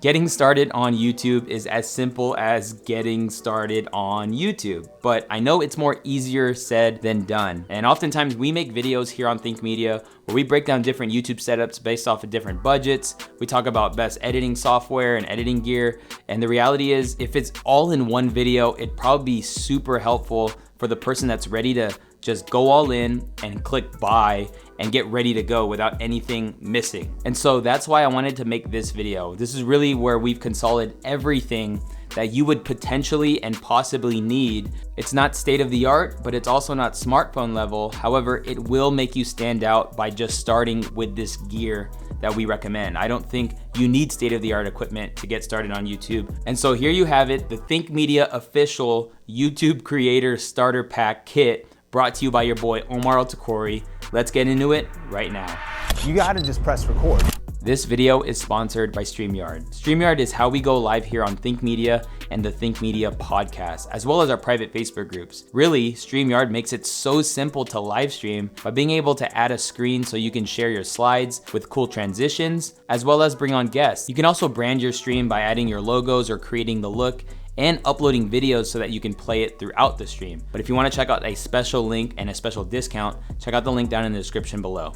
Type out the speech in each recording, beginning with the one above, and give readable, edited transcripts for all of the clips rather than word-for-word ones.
Getting started on YouTube is as simple as getting started on YouTube, but I know it's more easier said than done. And oftentimes we make videos here on Think Media where we break down different YouTube setups based off of different budgets. We talk about best editing software and editing gear. And the reality is, if it's all in one video, it'd probably be super helpful for the person that's ready to just go all in and click buy and get ready to go without anything missing. And so that's why I wanted to make this video. This is really where we've consolidated everything that you would potentially and possibly need. It's not state of the art, but it's also not smartphone level. However, it will make you stand out by just starting with this gear that we recommend. I don't think you need state of the art equipment to get started on YouTube. And so here you have it, the Think Media official YouTube Creator Starter Pack Kit, brought to you by your boy Omar Altakori. Let's get into it right now. You gotta just press record. This video is sponsored by StreamYard. StreamYard is how we go live here on Think Media and the Think Media podcast, as well as our private Facebook groups. Really, StreamYard makes it so simple to live stream by being able to add a screen so you can share your slides with cool transitions, as well as bring on guests. You can also brand your stream by adding your logos or creating the look and uploading videos so that you can play it throughout the stream. But if you wanna check out a special link and a special discount, check out the link down in the description below.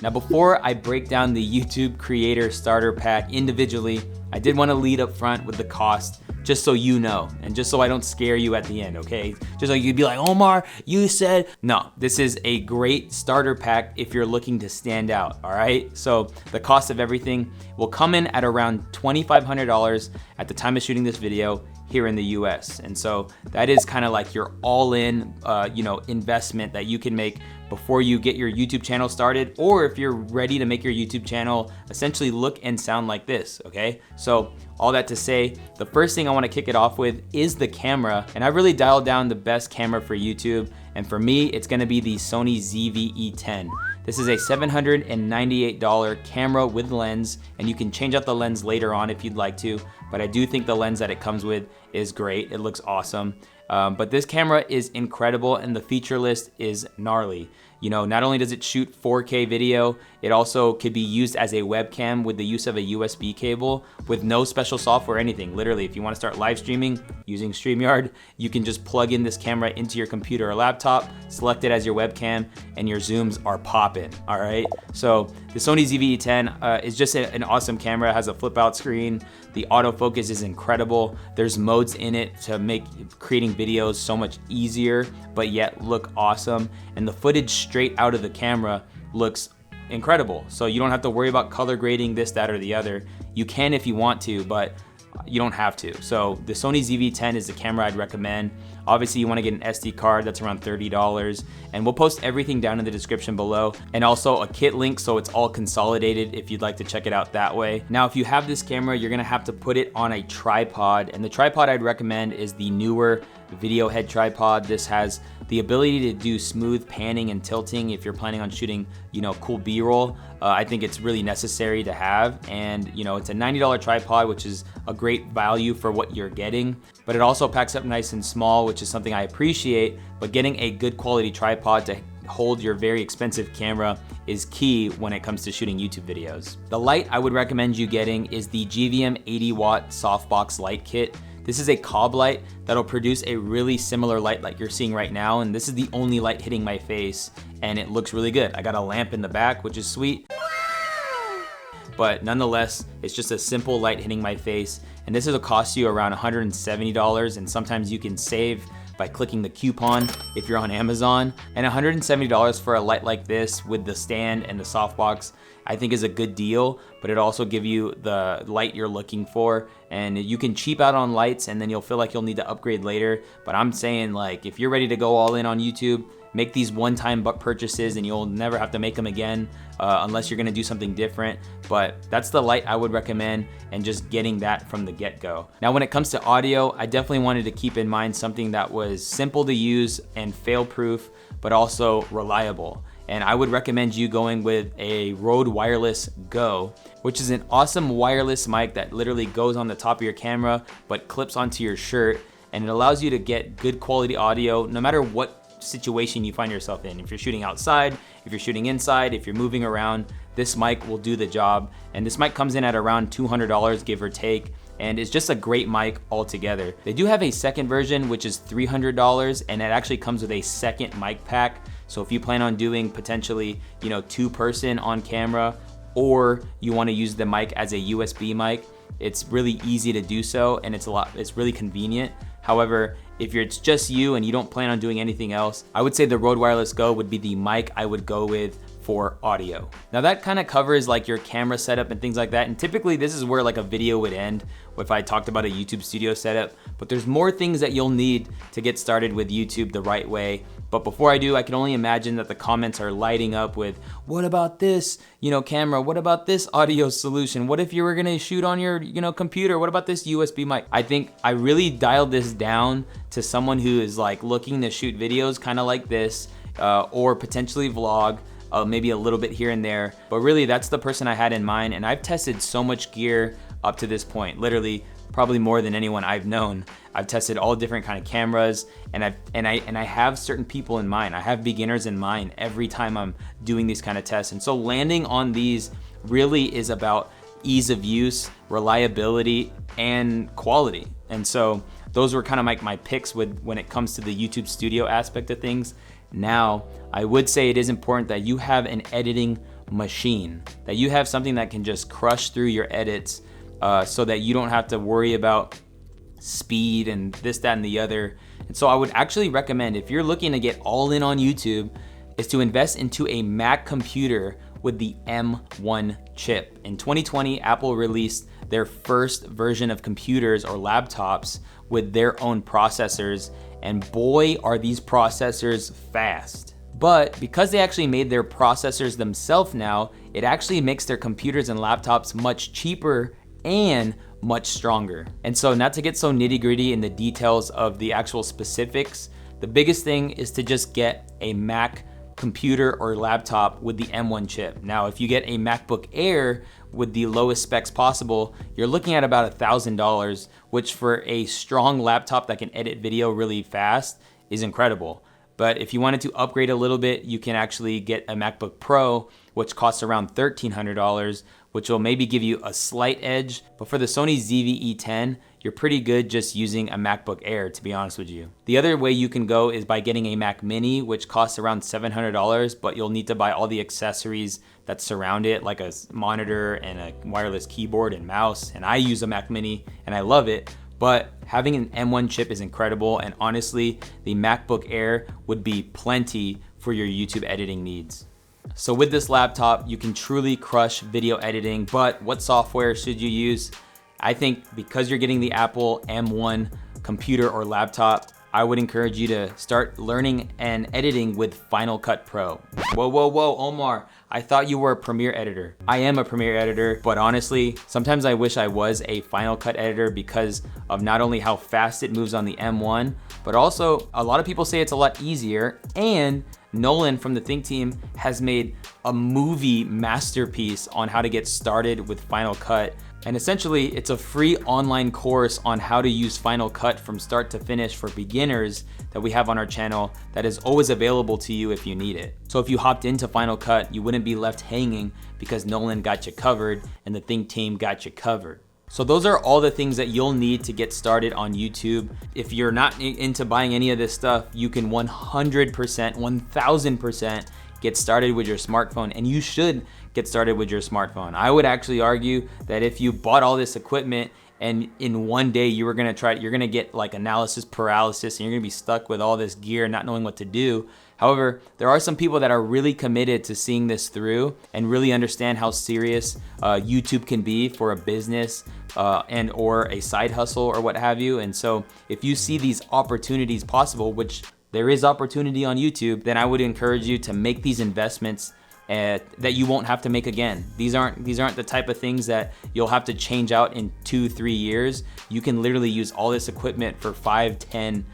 Now, before I break down the YouTube Creator Starter Pack individually, I did wanna lead up front with the cost, just so you know, and just so I don't scare you at the end, okay? Just so you'd be like, Omar, you said, no, this is a great starter pack if you're looking to stand out, all right? So the cost of everything will come in at around $2,500 at the time of shooting this video here in the US. And so that is kind of like your all-in investment that you can make before you get your YouTube channel started, or if you're ready to make your YouTube channel essentially look and sound like this, okay? So all that to say, the first thing I wanna kick it off with is the camera, and I really dialed down the best camera for YouTube, and for me, it's gonna be the Sony ZV-E10. This is a $798 camera with lens, and you can change out the lens later on if you'd like to, but I do think the lens that it comes with is great. It looks awesome. But this camera is incredible and the feature list is gnarly. You know, not only does it shoot 4K video, it also could be used as a webcam with the use of a USB cable with no special software or anything. Literally, if you want to start live streaming using StreamYard, you can just plug in this camera into your computer or laptop, select it as your webcam, and your zooms are popping, all right? So the Sony ZV-E10 is just an awesome camera. It has a flip out screen. The autofocus is incredible. There's modes in it to make creating videos so much easier, but yet look awesome. And the footage straight out of the camera looks incredible. So you don't have to worry about color grading this, that, or the other. You can if you want to, but you don't have to. So the Sony ZV-10 is the camera I'd recommend. Obviously you wanna get an SD card, that's around $30. And we'll post everything down in the description below. And also a kit link so it's all consolidated if you'd like to check it out that way. Now, if you have this camera, you're gonna have to put it on a tripod. And the tripod I'd recommend is the newer video head tripod. This has the ability to do smooth panning and tilting if you're planning on shooting, cool B-roll. I think it's really necessary to have. And it's a $90 tripod, which is a great value for what you're getting, but it also packs up nice and small, which is something I appreciate. But getting a good quality tripod to hold your very expensive camera is key when it comes to shooting YouTube videos. The light I would recommend you getting is the GVM 80 watt softbox light kit. This is a cob light that'll produce a really similar light like you're seeing right now, and this is the only light hitting my face, and it looks really good. I got a lamp in the back, which is sweet, but nonetheless, it's just a simple light hitting my face, and this will cost you around $170, and sometimes you can save by clicking the coupon if you're on Amazon. And $170 for a light like this with the stand and the softbox, I think is a good deal, but it also give you the light you're looking for. And you can cheap out on lights and then you'll feel like you'll need to upgrade later. But I'm saying, like, if you're ready to go all in on YouTube, make these one-time purchases and you'll never have to make them again unless you're gonna do something different. But that's the light I would recommend, and just getting that from the get-go. Now, when it comes to audio, I definitely wanted to keep in mind something that was simple to use and fail-proof, but also reliable. And I would recommend you going with a Rode Wireless Go, which is an awesome wireless mic that literally goes on the top of your camera, but clips onto your shirt, and it allows you to get good quality audio no matter what situation you find yourself in. If you're shooting outside, if you're shooting inside, if you're moving around, this mic will do the job. And this mic comes in at around $200, give or take, and it's just a great mic altogether. They do have a second version, which is $300, and it actually comes with a second mic pack. So if you plan on doing potentially, you know, 2-person on camera, or you want to use the mic as a USB mic, it's really easy to do so, and it's really convenient. However, if it's just you and you don't plan on doing anything else, I would say the Rode Wireless Go would be the mic I would go with for audio. Now that kind of covers like your camera setup and things like that. And typically this is where like a video would end if I talked about a YouTube studio setup, but there's more things that you'll need to get started with YouTube the right way. But before I do, I can only imagine that the comments are lighting up with, what about this, you know, camera? What about this audio solution? What if you were gonna shoot on your, you know, computer? What about this USB mic? I think I really dialed this down to someone who is like looking to shoot videos kind of like this, or potentially vlog, maybe a little bit here and there. But really that's the person I had in mind, and I've tested so much gear up to this point, literally probably more than anyone I've known. I've tested all different kind of cameras, and I have certain people in mind. I have beginners in mind every time I'm doing these kind of tests. And so landing on these really is about ease of use, reliability, and quality. And so those were kind of my picks when it comes to the YouTube studio aspect of things. Now, I would say it is important that you have an editing machine, that you have something that can just crush through your edits, so that you don't have to worry about speed and this, that, and the other. And so I would actually recommend, if you're looking to get all in on YouTube, is to invest into a Mac computer with the M1 chip. In 2020, Apple released their first version of computers or laptops with their own processors, and boy, are these processors fast. But because they actually made their processors themselves now, it actually makes their computers and laptops much cheaper and much stronger. And so, not to get so nitty-gritty in the details of the actual specifics, the biggest thing is to just get a Mac computer or laptop with the M1 chip. Now, if you get a MacBook Air with the lowest specs possible, you're looking at about $1,000, which for a strong laptop that can edit video really fast is incredible. But if you wanted to upgrade a little bit, you can actually get a MacBook Pro, which costs around $1,300, which will maybe give you a slight edge. But for the Sony ZV-E10, you're pretty good just using a MacBook Air, to be honest with you. The other way you can go is by getting a Mac Mini, which costs around $700, but you'll need to buy all the accessories that surround it, like a monitor and a wireless keyboard and mouse. And I use a Mac Mini and I love it. But having an M1 chip is incredible, and honestly, the MacBook Air would be plenty for your YouTube editing needs. So with this laptop, you can truly crush video editing, but what software should you use? I think because you're getting the Apple M1 computer or laptop, I would encourage you to start learning and editing with Final Cut Pro. Whoa, whoa, whoa, Omar, I thought you were a Premiere editor. I am a Premiere editor, but honestly, sometimes I wish I was a Final Cut editor because of not only how fast it moves on the M1, but also a lot of people say it's a lot easier, and Nolan from the Think team has made a movie masterpiece on how to get started with Final Cut. And essentially, it's a free online course on how to use Final Cut from start to finish for beginners that we have on our channel that is always available to you if you need it. So if you hopped into Final Cut, you wouldn't be left hanging because Nolan got you covered and the Think team got you covered. So those are all the things that you'll need to get started on YouTube. If you're not into buying any of this stuff, you can 100%, 1000% get started with your smartphone, and you should get started with your smartphone. I would actually argue that if you bought all this equipment and in one day you're gonna get like analysis paralysis and you're gonna be stuck with all this gear not knowing what to do. However, there are some people that are really committed to seeing this through and really understand how serious YouTube can be for a business and or a side hustle or what have you. And so if you see these opportunities possible, which there is opportunity on YouTube, then I would encourage you to make these investments that you won't have to make again. These aren't the type of things that you'll have to change out in 2-3 years. You can literally use all this equipment for 5, 10,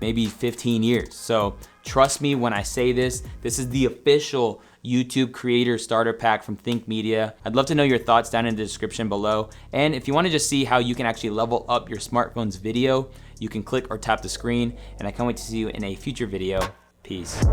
maybe 15 years. So trust me when I say this. This is the official YouTube Creator Starter Pack from Think Media. I'd love to know your thoughts down in the description below. And if you want to just see how you can actually level up your smartphone's video, you can click or tap the screen. And I can't wait to see you in a future video. Peace.